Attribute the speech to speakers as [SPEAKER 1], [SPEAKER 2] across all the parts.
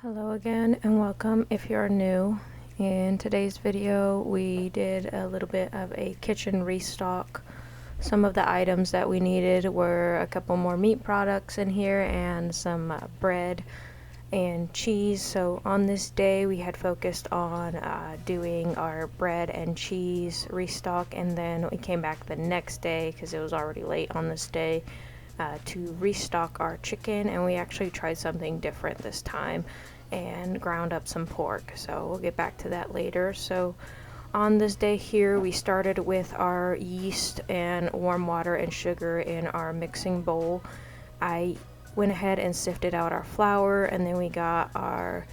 [SPEAKER 1] Hello again and welcome if you're new. In today's video we did a little bit of a kitchen restock. Some of the items that we needed were a couple more meat products in here and some bread and cheese. So on this day we had focused on doing our bread and cheese restock, and then we came back the next day because it was already late on this day to restock our chicken, and we actually tried something different this time and ground up some pork, so we'll get back to that later. So on this day here we started with our yeast and warm water and sugar in our mixing bowl. I went ahead and sifted out our flour, and then we got our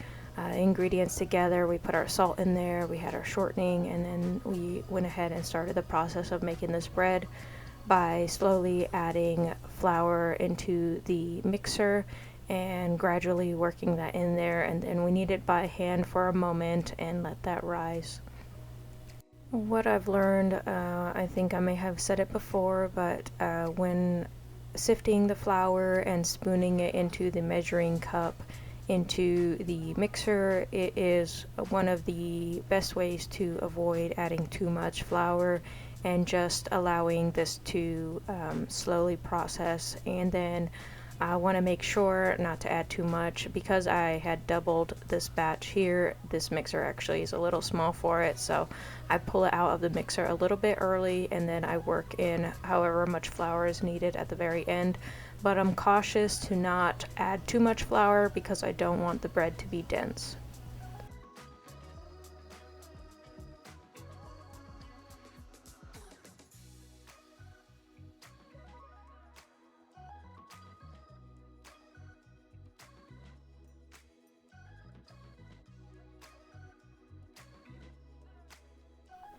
[SPEAKER 1] ingredients together. We put our salt in there, we had our shortening, and then we went ahead and started the process of making this bread by slowly adding flour into the mixer and gradually working that in there, and then we knead it by hand for a moment and let that rise. What I've learned, I think I may have said it before, but when sifting the flour and spooning it into the measuring cup into the mixer, it is one of the best ways to avoid adding too much flour and just allowing this to slowly process. And then I want to make sure not to add too much. Because I had doubled this batch here, this mixer actually is a little small for it, so I pull it out of the mixer a little bit early and then I work in however much flour is needed at the very end. But I'm cautious to not add too much flour because I don't want the bread to be dense.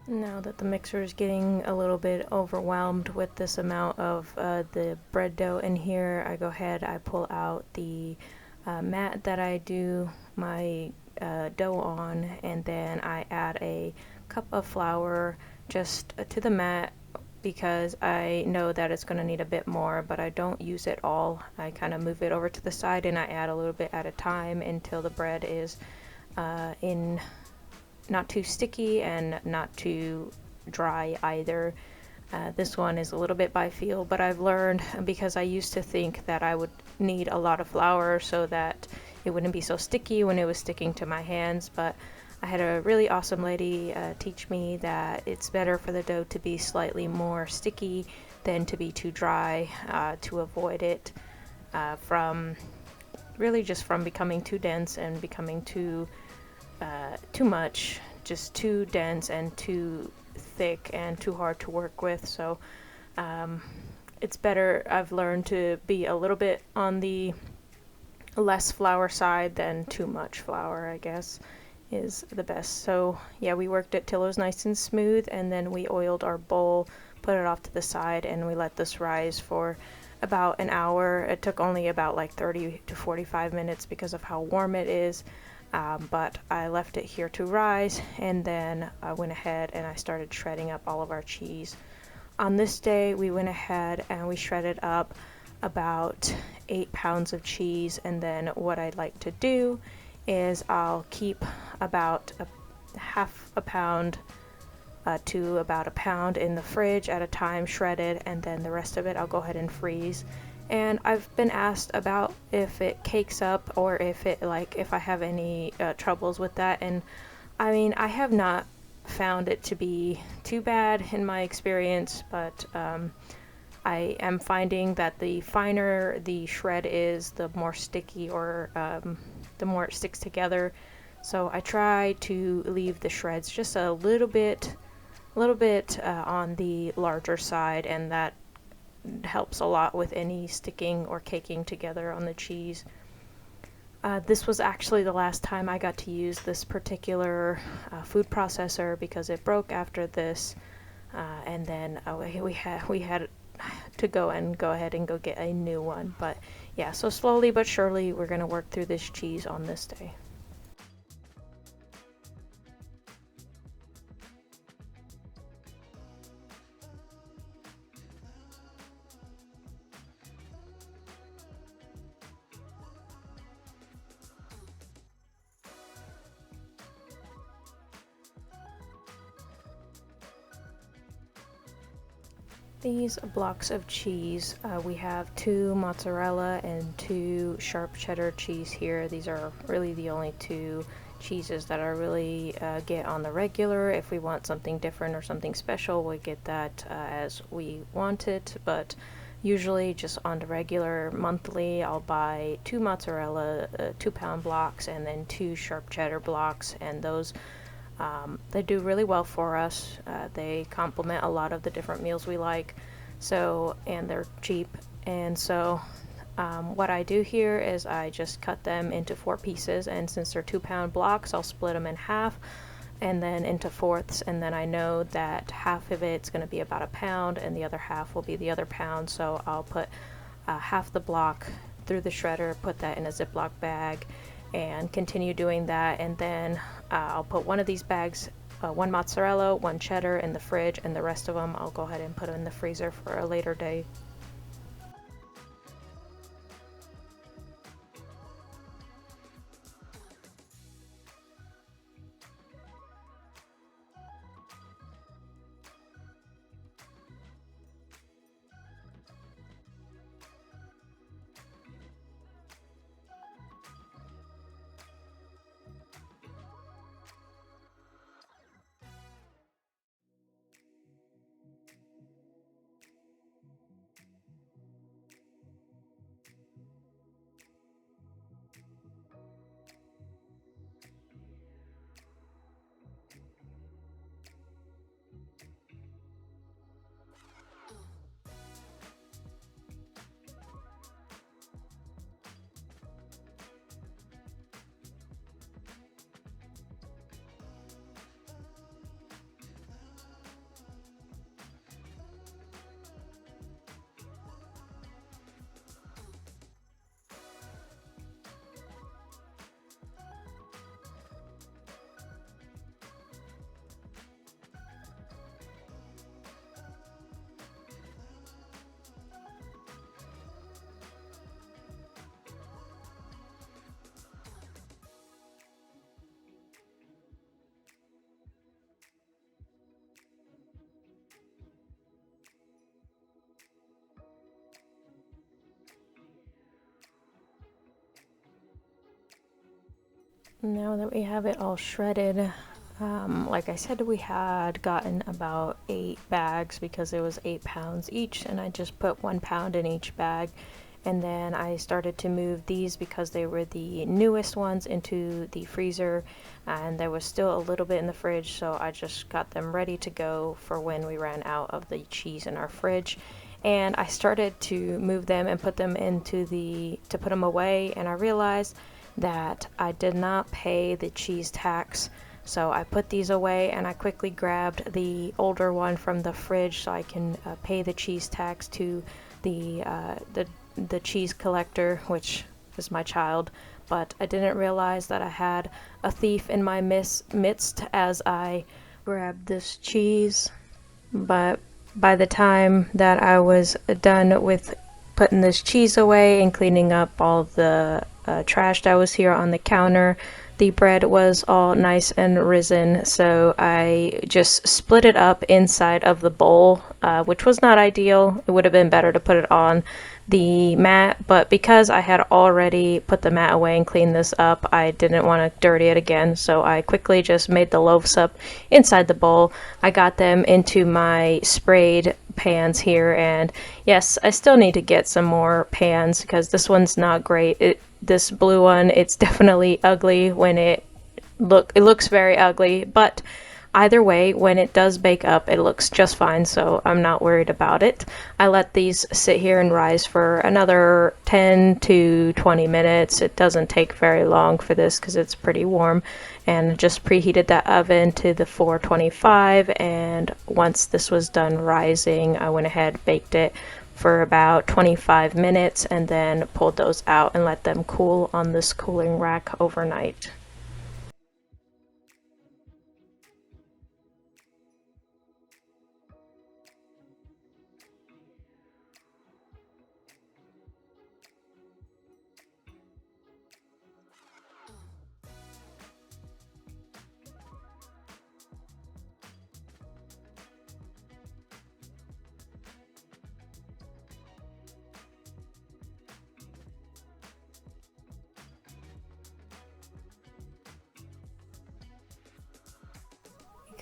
[SPEAKER 1] Now that the mixer is getting a little bit overwhelmed with this amount of the bread dough in here, I go ahead, I pull out the mat that I do my dough on, and then I add a cup of flour just to the mat because I know that it's going to need a bit more, but I don't use it all. I kind of move it over to the side and I add a little bit at a time until the bread is in not too sticky and not too dry either. This one is a little bit by feel, but I've learned, because I used to think that I would need a lot of flour so that it wouldn't be so sticky when it was sticking to my hands, but I had a really awesome lady teach me that it's better for the dough to be slightly more sticky than to be too dry, to avoid it from really just from becoming too dense and becoming too much, just too dense and too thick and too hard to work with. So it's better, I've learned, to be a little bit on the less flour side than too much flour, I guess, is the best. So yeah, we worked it till it was nice and smooth, and then we oiled our bowl, put it off to the side, and we let this rise for about an hour. It took only about like 30 to 45 minutes because of how warm it is. But I left it here to rise, and then I went ahead and I started shredding up all of our cheese. On this day we went ahead and we shredded up about 8 pounds of cheese, and then what I'd like to do is I'll keep about half a pound to about a pound in the fridge at a time shredded, and then the rest of it I'll go ahead and freeze. And I've been asked about if it cakes up or if it, like, if I have any troubles with that, and I mean, I have not found it to be too bad in my experience, but I am finding that the finer the shred is, the more sticky, or the more it sticks together. So I try to leave the shreds just a little bit on the larger side, and that helps a lot with any sticking or caking together on the cheese. This was actually the last time I got to use this particular food processor because it broke after this, and then we had to go ahead and go get a new one. But yeah, so slowly but surely we're gonna work through this cheese on this day. These blocks of cheese, we have 2 mozzarella and 2 sharp cheddar cheese here. These are really the only 2 cheeses that I really get on the regular. If we want something different or something special, we get that as we want it, but usually just on the regular monthly I'll buy 2 mozzarella 2-pound blocks and then 2 sharp cheddar blocks, and those they do really well for us. They complement a lot of the different meals we like, so, and they're cheap. And so what I do here is I just cut them into 4 pieces, and since they're 2-pound blocks, I'll split them in half and then into fourths, and then I know that half of it's going to be about a pound and the other half will be the other pound, so I'll put half the block through the shredder, put that in a Ziploc bag, and continue doing that. And then I'll put one of these bags, 1 mozzarella, 1 cheddar, in the fridge, and the rest of them I'll go ahead and put in the freezer for a later day. Now that we have it all shredded, like I said, we had gotten about 8 bags because it was 8 pounds each, and I just put 1 pound in each bag. And then I started to move these because they were the newest ones into the freezer, and there was still a little bit in the fridge, so I just got them ready to go for when we ran out of the cheese in our fridge. And I started to move them and put them into to put them away, and I realized that I did not pay the cheese tax. So I put these away and I quickly grabbed the older one from the fridge so I can pay the cheese tax to the cheese collector, which is my child. But I didn't realize that I had a thief in my midst as I grabbed this cheese. But by the time that I was done with putting this cheese away and cleaning up all the trash that was here on the counter, the bread was all nice and risen, so I just split it up inside of the bowl, which was not ideal. It would have been better to put it on the mat, but because I had already put the mat away and cleaned this up, I didn't want to dirty it again, so I quickly just made the loaves up inside the bowl. I got them into my sprayed pans here, and yes, I still need to get some more pans because this one's not great. This blue one, it's definitely ugly when it looks very ugly, but either way, when it does bake up, it looks just fine, so I'm not worried about it. I let these sit here and rise for another 10 to 20 minutes. It doesn't take very long for this because it's pretty warm, and just preheated that oven to the 425, and once this was done rising, I went ahead, baked it for about 25 minutes, and then pulled those out and let them cool on this cooling rack overnight.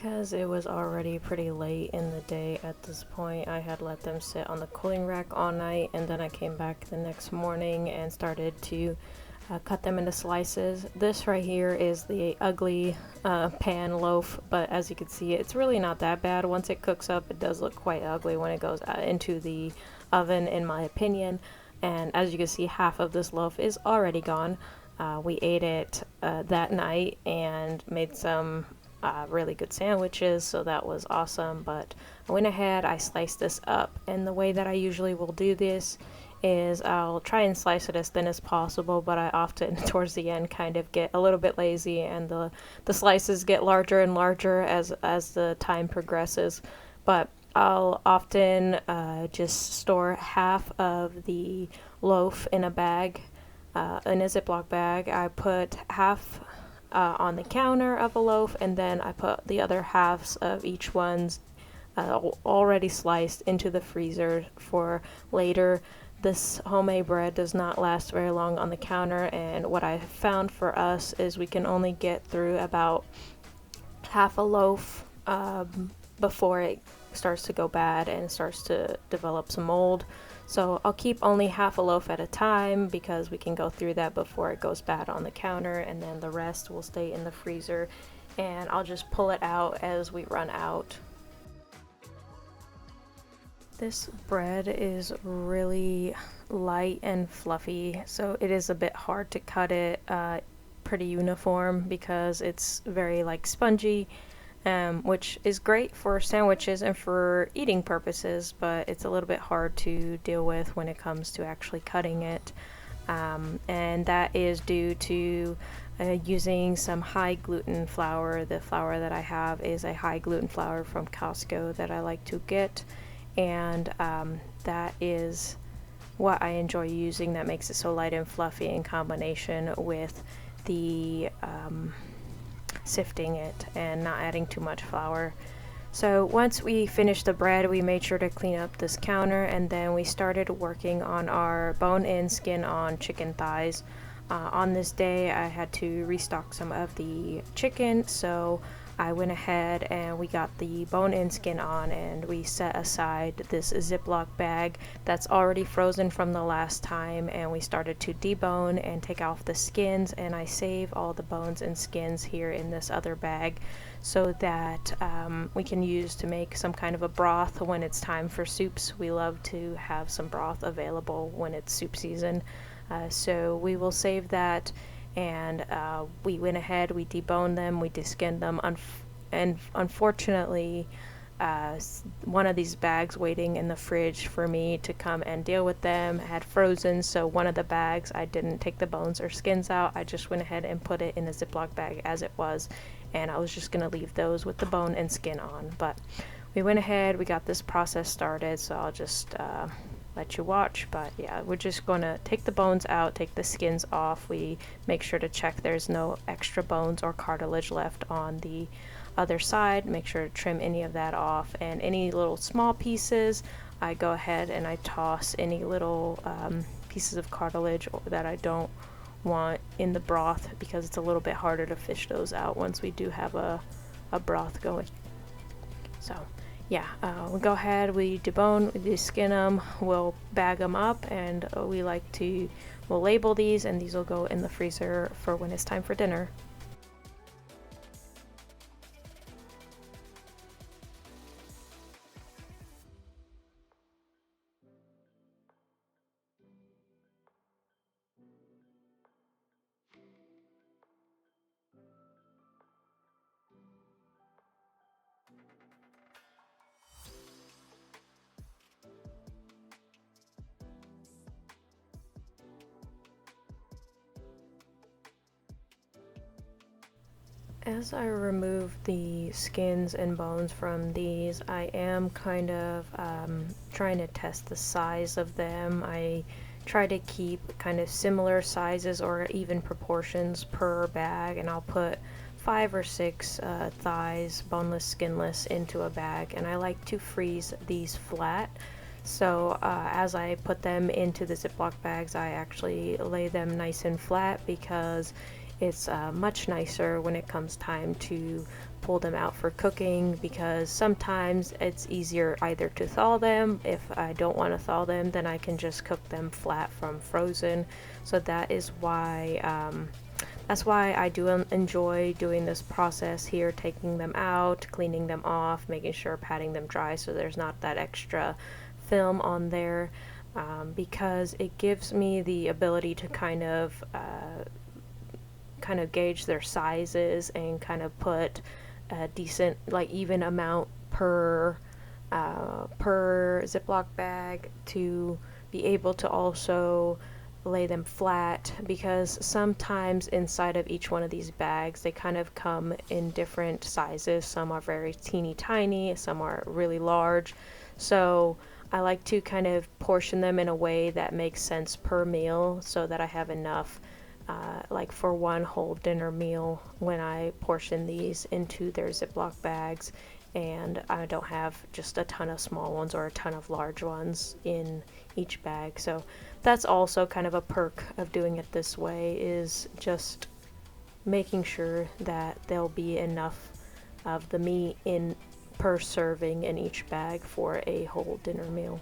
[SPEAKER 1] Because it was already pretty late in the day at this point, I had let them sit on the cooling rack all night, and then I came back the next morning and started to cut them into slices. This right here is the ugly pan loaf, but as you can see, it's really not that bad. Once it cooks up, it does look quite ugly when it goes into the oven, in my opinion. And as you can see, half of this loaf is already gone. We ate it that night and made some really good sandwiches, so that was awesome. But I went ahead, I sliced this up, and the way that I usually will do this is I'll try and slice it as thin as possible, but I often towards the end kind of get a little bit lazy, and the slices get larger and larger as the time progresses. But I'll often just store half of the loaf in a bag, in a Ziploc bag. I put half on the counter of a loaf, and then I put the other halves of each one's already sliced into the freezer for later. This homemade bread does not last very long on the counter, and what I found for us is we can only get through about half a loaf before it starts to go bad and starts to develop some mold. So I'll keep only half a loaf at a time because we can go through that before it goes bad on the counter, and then the rest will stay in the freezer, and I'll just pull it out as we run out. This bread is really light and fluffy, so it is a bit hard to cut it pretty uniform because it's very like spongy, which is great for sandwiches and for eating purposes, but it's a little bit hard to deal with when it comes to actually cutting it. And that is due to using some high gluten flour. The flour that I have is a high gluten flour from Costco that I like to get, and that is what I enjoy using. That makes it so light and fluffy in combination with the sifting it and not adding too much flour. So once we finished the bread, we made sure to clean up this counter, and then we started working on our bone-in, skin-on chicken thighs. On this day, I had to restock some of the chicken, so I went ahead and we got the bone-in, skin-on, and we set aside this Ziploc bag that's already frozen from the last time, and we started to debone and take off the skins, and I save all the bones and skins here in this other bag so that we can use to make some kind of a broth when it's time for soups. We love to have some broth available when it's soup season, so we will save that. And we went ahead, we deboned them, we deskinned them, and unfortunately one of these bags waiting in the fridge for me to come and deal with them had frozen, so one of the bags I didn't take the bones or skins out. I just went ahead and put it in a Ziploc bag as it was, and I was just going to leave those with the bone and skin on. But we went ahead, we got this process started, so I'll just let you watch. But yeah, we're just going to take the bones out, take the skins off. We make sure to check there's no extra bones or cartilage left on the other side. Make sure to trim any of that off, and any little small pieces I go ahead and I toss any little pieces of cartilage that I don't want in the broth, because it's a little bit harder to fish those out once we do have a broth going. So yeah, we'll go ahead, we debone, we deskin them, we'll bag them up, and we'll label these, and these will go in the freezer for when it's time for dinner. As I remove the skins and bones from these, I am kind of trying to test the size of them. I try to keep kind of similar sizes or even proportions per bag, and I'll put 5 or 6 thighs, boneless, skinless, into a bag, and I like to freeze these flat. So as I put them into the Ziploc bags, I actually lay them nice and flat, because it's much nicer when it comes time to pull them out for cooking, because sometimes it's easier either to thaw them. If I don't want to thaw them, then I can just cook them flat from frozen. So that is why that's why I do enjoy doing this process here, taking them out, cleaning them off, making sure patting them dry so there's not that extra film on there, because it gives me the ability to kind of gauge their sizes and kind of put a decent, like, even amount per Ziploc bag to be able to also lay them flat, because sometimes inside of each one of these bags they kind of come in different sizes. Some are very teeny tiny, some are really large, so I like to kind of portion them in a way that makes sense per meal, so that I have enough like for one whole dinner meal when I portion these into their Ziploc bags, and I don't have just a ton of small ones or a ton of large ones in each bag. So that's also kind of a perk of doing it this way, is just making sure that there'll be enough of the meat in per serving in each bag for a whole dinner meal.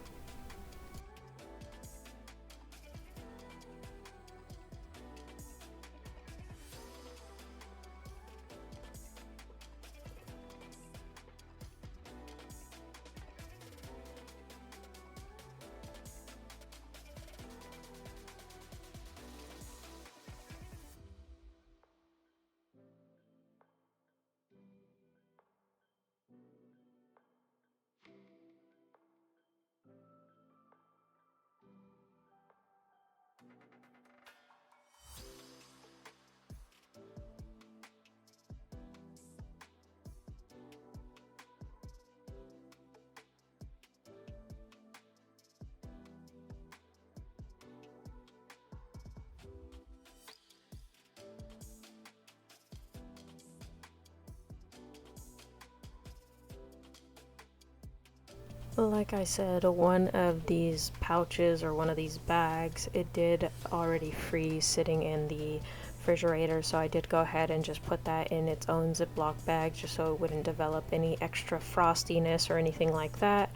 [SPEAKER 1] Like I said, one of these pouches or one of these bags, it did already freeze sitting in the refrigerator, so I did go ahead and just put that in its own Ziploc bag just so it wouldn't develop any extra frostiness or anything like that.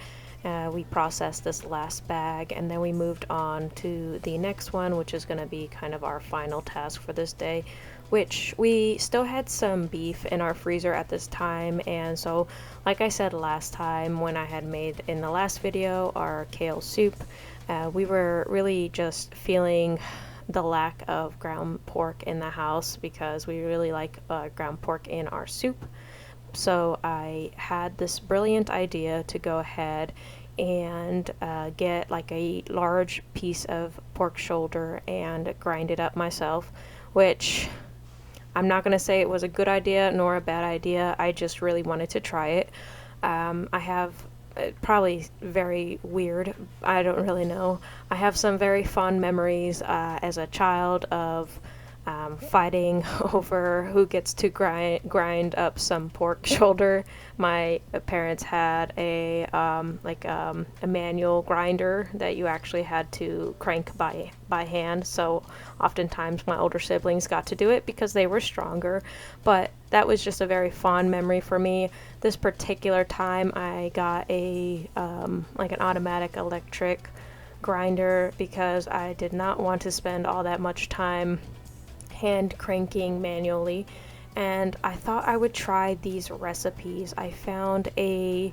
[SPEAKER 1] We processed this last bag and then we moved on to the next one, which is going to be kind of our final task for this day, which we still had some beef in our freezer at this time. And so, like I said last time when I had made in the last video our kale soup, we were really just feeling the lack of ground pork in the house, because we really like ground pork in our soup. So I had this brilliant idea to go ahead and get like a large piece of pork shoulder and grind it up myself, which I'm not going to say it was a good idea nor a bad idea. I just really wanted to try it. I have probably very weird, I don't really know. I have some very fond memories as a child of fighting over who gets to grind up some pork shoulder. My parents had a manual grinder that you actually had to crank by hand, so oftentimes my older siblings got to do it because they were stronger, but that was just a very fond memory for me. This particular time I got a like an automatic electric grinder because I did not want to spend all that much time hand cranking manually, and I thought I would try these recipes. I found a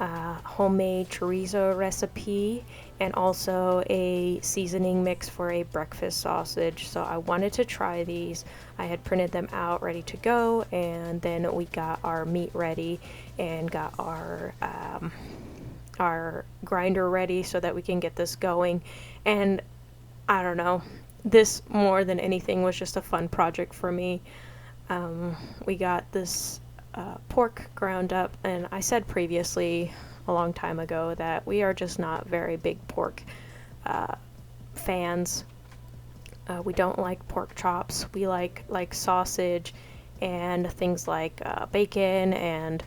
[SPEAKER 1] homemade chorizo recipe and also a seasoning mix for a breakfast sausage, so I wanted to try these. I had printed them out ready to go, and then we got our meat ready and got our grinder ready so that we can get this going. And I don't know, this more than anything was just a fun project for me. We got this pork ground up, and I said previously a long time ago that we are just not very big pork fans. We don't like pork chops. We like sausage and things like bacon and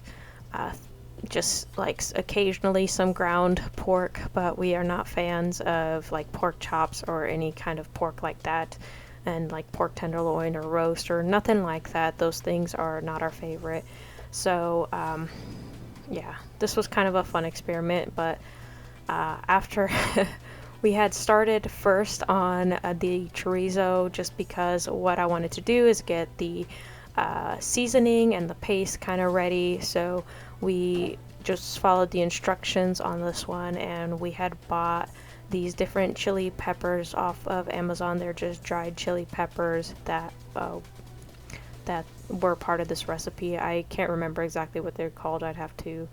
[SPEAKER 1] just like occasionally some ground pork, but we are not fans of like pork chops or any kind of pork like that, and like pork tenderloin or roast or nothing like that. Those things are not our favorite. So yeah, this was kind of a fun experiment, but after we had started first on the chorizo, just because what I wanted to do is get the seasoning and the paste kind of ready. So we just followed the instructions on this one, and we had bought these different chili peppers off of Amazon. They're just dried chili peppers that were part of this recipe. I can't remember exactly what they're called. I'd have to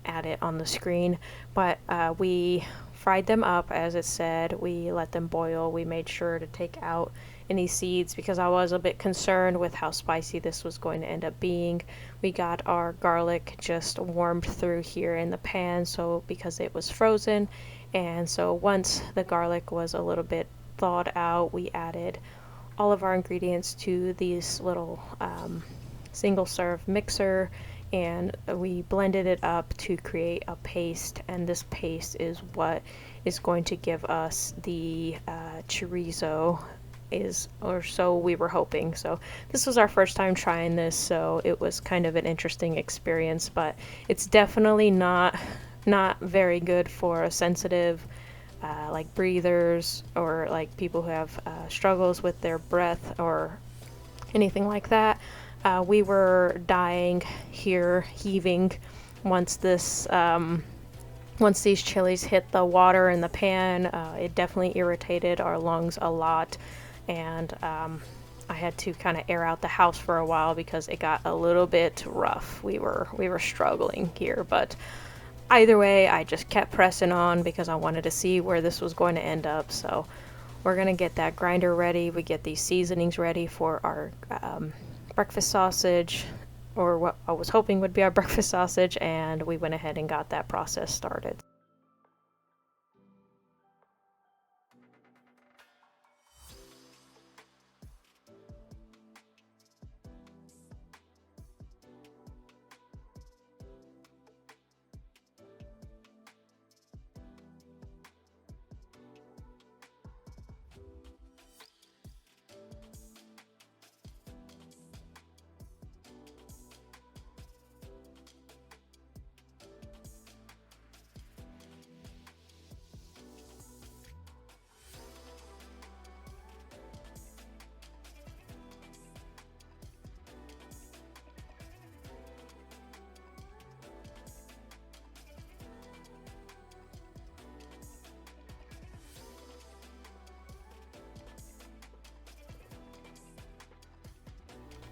[SPEAKER 1] add it on the screen, but we fried them up as it said. We let them boil. We made sure to take out any seeds because I was a bit concerned with how spicy this was going to end up being. We got our garlic just warmed through here in the pan, so because it was frozen, and so once the garlic was a little bit thawed out, we added all of our ingredients to these little single serve mixer, and we blended it up to create a paste, and this paste is what is going to give us the chorizo, or so we were hoping. So this was our first time trying this, so it was kind of an interesting experience, but it's definitely not very good for a sensitive like breathers, or like people who have struggles with their breath or anything like that. We were dying here, heaving, once these chilies hit the water in the pan. It definitely irritated our lungs a lot, and I had to kind of air out the house for a while because it got a little bit rough. We were struggling here, but either way, I just kept pressing on because I wanted to see where this was going to end up. So we're gonna get that grinder ready. We get these seasonings ready for our breakfast sausage, or what I was hoping would be our breakfast sausage, and we went ahead and got that process started.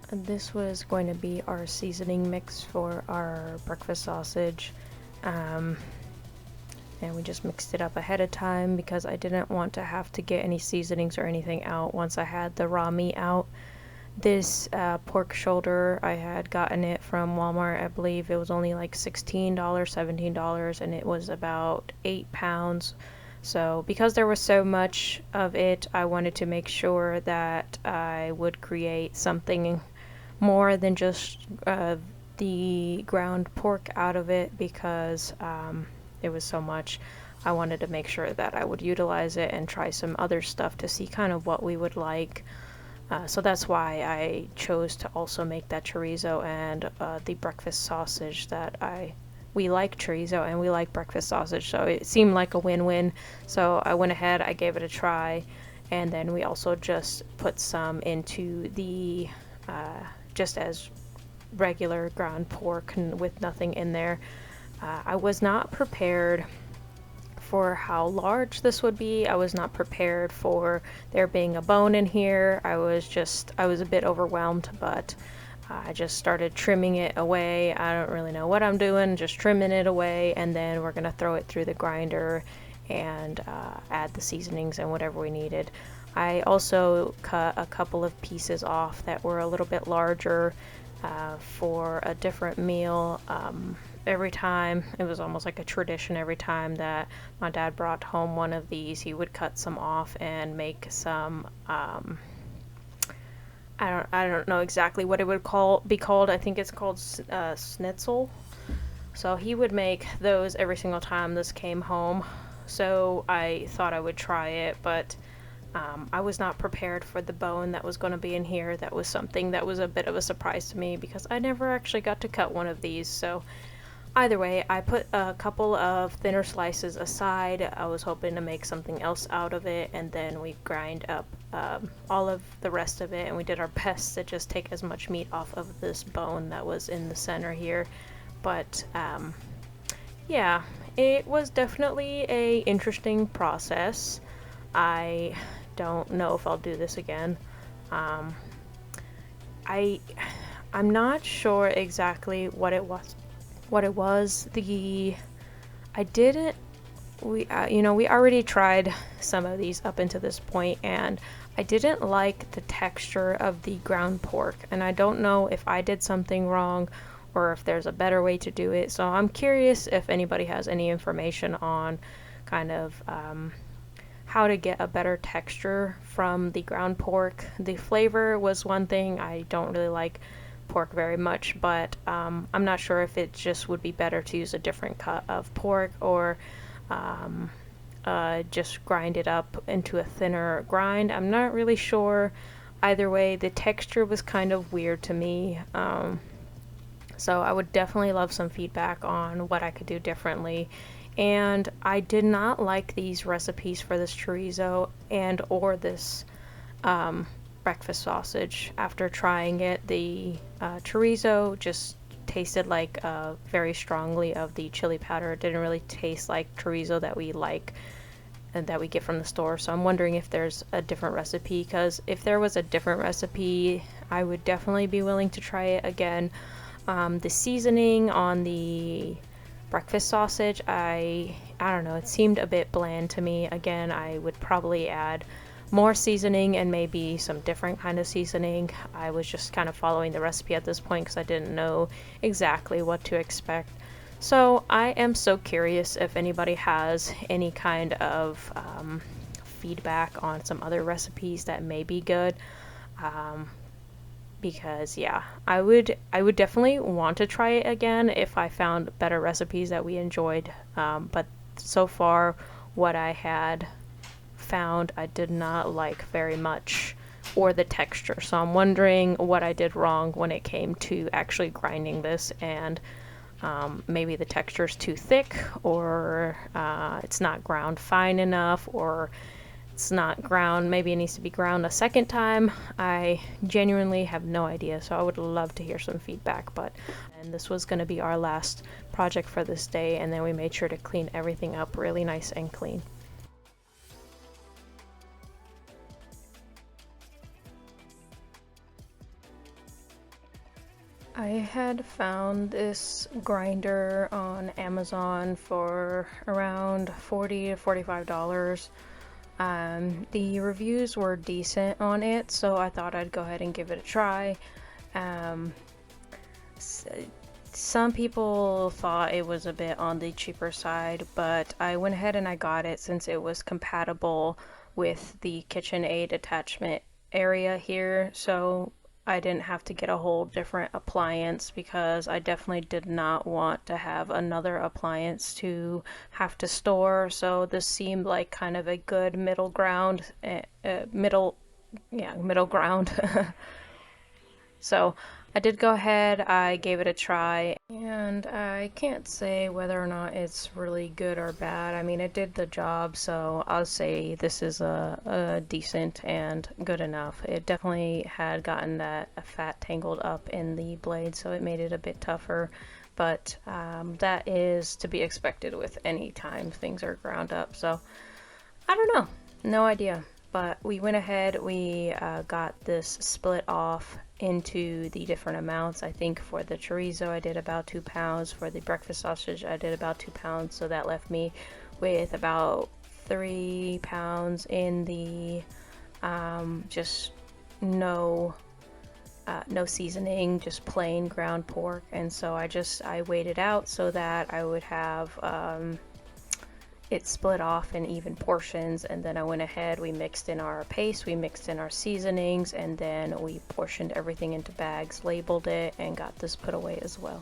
[SPEAKER 1] This was going to be our seasoning mix for our breakfast sausage, and we just mixed it up ahead of time because I didn't want to have to get any seasonings or anything out once I had the raw meat out. This pork shoulder, I had gotten it from Walmart. I believe it was only like $16, $17, and it was about 8 pounds. So because there was so much of it, I wanted to make sure that I would create something more than just the ground pork out of it, because it was so much. I wanted to make sure that I would utilize it and try some other stuff to see kind of what we would like. So that's why I chose to also make that chorizo and the breakfast sausage. We like chorizo and we like breakfast sausage, so it seemed like a win-win. So I went ahead, I gave it a try, and then we also just put some into the just as regular ground pork with nothing in there. I was not prepared for how large this would be. I was not prepared for there being a bone in here. I was a bit overwhelmed, but I just started trimming it away. I don't really know what I'm doing, just trimming it away, and then we're gonna throw it through the grinder and add the seasonings and whatever we needed. I also cut a couple of pieces off that were a little bit larger for a different meal. Every time, it was almost like a tradition, every time that my dad brought home one of these, he would cut some off and make some, I don't know exactly what it would be called. I think it's called schnitzel. So he would make those every single time this came home. So I thought I would try it, but I was not prepared for the bone that was going to be in here. That was something that was a bit of a surprise to me because I never actually got to cut one of these. So either way, I put a couple of thinner slices aside. I was hoping to make something else out of it, and then we grind up all of the rest of it, and we did our best to just take as much meat off of this bone that was in the center here. But yeah, it was definitely a interesting process. I don't know if I'll do this again. I'm not sure exactly what it was. I didn't. We already tried some of these up until this point, and I didn't like the texture of the ground pork, and I don't know if I did something wrong or if there's a better way to do it. So I'm curious if anybody has any information on kind of how to get a better texture from the ground pork. The flavor was one thing. I don't really like pork very much, but I'm not sure if it just would be better to use a different cut of pork or just grind it up into a thinner grind. I'm not really sure. Either way, the texture was kind of weird to me. So I would definitely love some feedback on what I could do differently. And I did not like these recipes for this chorizo and or this breakfast sausage. After trying it, the chorizo just tasted like very strongly of the chili powder. It didn't really taste like chorizo that we like and that we get from the store. So I'm wondering if there's a different recipe, because if there was a different recipe, I would definitely be willing to try it again. The seasoning on the breakfast sausage, I don't know, it seemed a bit bland to me. Again, I would probably add more seasoning and maybe some different kind of seasoning. I was just kind of following the recipe at this point because I didn't know exactly what to expect. So I am so curious if anybody has any kind of feedback on some other recipes that may be good. Because yeah, I would definitely want to try it again if I found better recipes that we enjoyed, but so far what I had found I did not like very much, or the texture. So I'm wondering what I did wrong when it came to actually grinding this, and maybe the texture's too thick, or it's not ground fine enough, or it's not ground, maybe it needs to be ground a second time. I genuinely have no idea, so I would love to hear some feedback. And this was going to be our last project for this day, and then we made sure to clean everything up really nice and clean. I had found this grinder on Amazon for around $40 to $45. The reviews were decent on it, so I thought I'd go ahead and give it a try. Some people thought it was a bit on the cheaper side, but I went ahead and I got it since it was compatible with the KitchenAid attachment area here, so I didn't have to get a whole different appliance, because I definitely did not want to have another appliance to have to store. So this seemed like kind of a good middle ground, middle ground. So I did go ahead, I gave it a try, and I can't say whether or not it's really good or bad. I mean, it did the job, so I'll say this is a decent and good enough. It definitely had gotten that fat tangled up in the blade, so it made it a bit tougher, but that is to be expected with any time things are ground up. So I don't know, no idea. But we went ahead, we got this split off into the different amounts. I think for the chorizo I did about 2 pounds, for the breakfast sausage I did about 2 pounds, so that left me with about 3 pounds in the just no seasoning, just plain ground pork. And so I weighed it out so that I would have it split off in even portions, and then I went ahead, we mixed in our paste, we mixed in our seasonings, and then we portioned everything into bags, labeled it, and got this put away as well.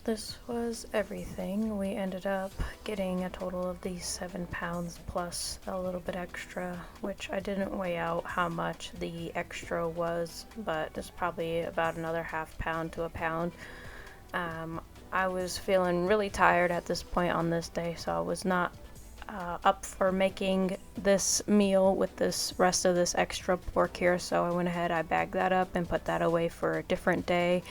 [SPEAKER 1] This was everything. We ended up getting a total of these 7 pounds plus a little bit extra, which I didn't weigh out how much the extra was, but it's probably about another ½ pound to a pound. I was feeling really tired at this point on this day, so I was not up for making this meal with this rest of this extra pork here, so I went ahead, I bagged that up and put that away for a different day.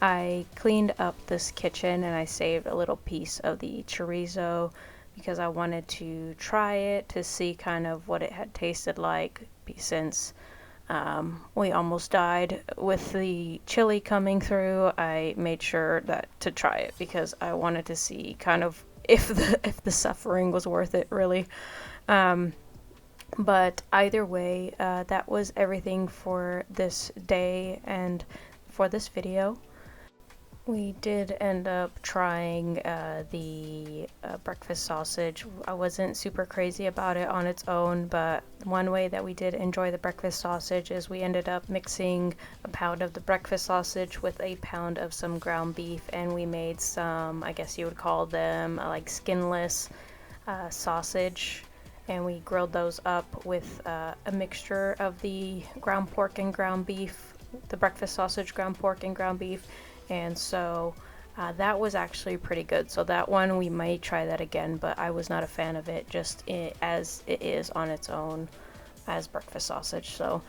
[SPEAKER 1] I cleaned up this kitchen and I saved a little piece of the chorizo because I wanted to try it to see kind of what it had tasted like, since we almost died with the chili coming through. I made sure that to try it because I wanted to see kind of if the suffering was worth it, really. But either way, that was everything for this day and for this video. We did end up trying the breakfast sausage. I wasn't super crazy about it on its own, but one way that we did enjoy the breakfast sausage is we ended up mixing a pound of the breakfast sausage with a pound of some ground beef, and we made some, I guess you would call them like skinless sausage, and we grilled those up with a mixture of the ground pork and ground beef, the breakfast sausage, ground pork and ground beef. And so that was actually pretty good. So that one, we might try that again, but I was not a fan of it just as it is on its own as breakfast sausage. So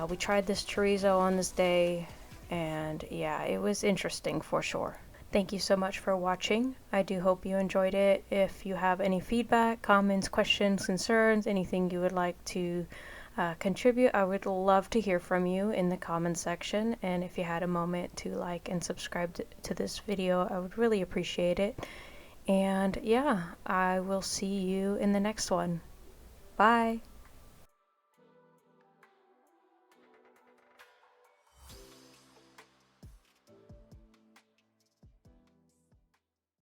[SPEAKER 1] we tried this chorizo on this day, and yeah, it was interesting for sure. Thank you so much for watching. I do hope you enjoyed it. If you have any feedback, comments, questions, concerns, anything you would like to contribute, I would love to hear from you in the comments section, and if you had a moment to like and subscribe to this video, I would really appreciate it. And yeah, I will see you in the next one. Bye.